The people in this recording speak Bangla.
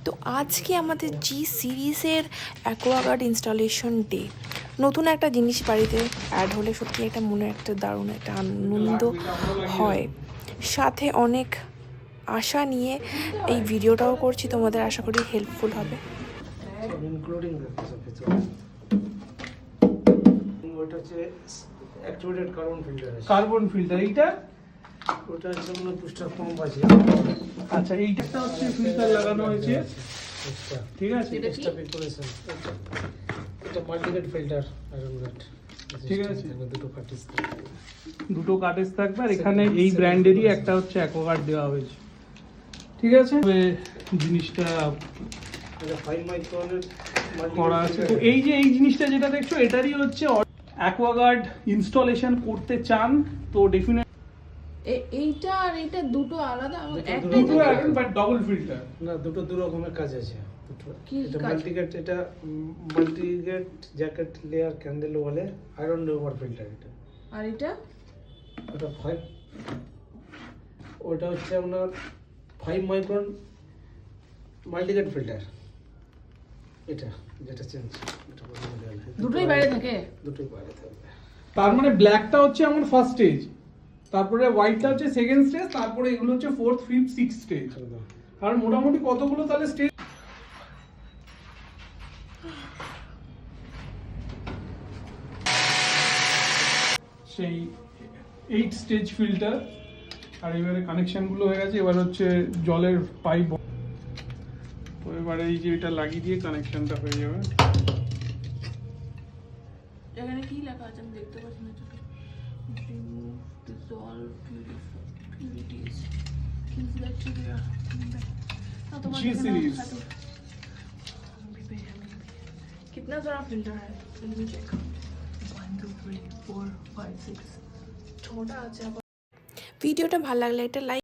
তো আজকে আমাদের জি সিরিজের অ্যাকোয়াগার্ড ইনস্টলেশন ডে। নতুন একটা জিনিস বাড়িতে অ্যাড হলে সত্যি একটা মনে একটা দারুণ একটা আনন্দ হয়, সাথে অনেক আশা নিয়ে এই ভিডিওটাও করছি, তোমাদের আশা করি হেল্পফুল হবে। ইনক্লুডিং ওটা হচ্ছে activated carbon filter. Carbon filter এইটা, ওটা হচ্ছে মনে পুস্টার পাম্প আছে। আচ্ছা এইটা হচ্ছে ফিল্টার লাগানো হয়েছে, ঠিক আছে। এটা প্রিপারেশন, এটা মাল্টিগেট ফিল্টার আয়রন গেট, ঠিক আছে। দুটো কাটিস দুটো কাটেজ থাকবে আর এখানে এই ব্র্যান্ডেরই একটা হচ্ছে অ্যাকোয়াগার্ড দেওয়া হয়েছে, ঠিক আছে। জিনিসটা এটা 5 মাইক্রনের করা আছে। তো এই যে এই জিনিসটা যেটা দেখছো এটারই হচ্ছে অ্যাকোয়াগার্ড ইনস্টলেশন করতে চান তো ডেফিনেটলি এইটা আর এইটা দুটো আলাদা, দুটো বাট ডবল ফিল্টার না, দুটো দু রকমের কাজ আছে। কি এটা কাজ? মাল্টিগেট, এটা মাল্টিগেট জ্যাকেট লেয়ার ক্যান্ডেল বলে আয়রন রিমুভার ফিল্টার। এটা আর এটা ওটা 5, ওটা হচ্ছে আপনার 5 মাইক্রন মাল্টিগেট ফিল্টার। এটা যেটা চেঞ্জ, এটা দুটোই বাইরে থাকে। দুটোই বাইরে থাকবে। তার মানে ব্ল্যাকটা হচ্ছে আমার ফার্স্ট স্টেজ, তারপরে হোয়াইটটা হচ্ছে সেকেন্ড স্টেজ, তারপরে এগুলো হচ্ছে ফোর্থ ফিফথ সিক্স স্টেজ। আর মোটামুটি কতগুলো তাহলে স্টেজ? সেই 8 স্টেজ ফিল্টার। আর এবারে কানেকশনগুলো হয়ে গেছে, এবার হচ্ছে জলের পাইপ। তো এবারে এই যে এটা লাগিয়ে দিয়ে কানেকশনটা হয়ে যাবে। এখানে কি লেখা আছে আমি দেখতে পাচ্ছি না। Remove dissolve impurities kills bacteria. G series। कितना सारा फिल्टर है? Let me check. 1 2 3 4 5 6 छोटा আছে। ভিডিওটা ভালো লাগলে একটা লাইক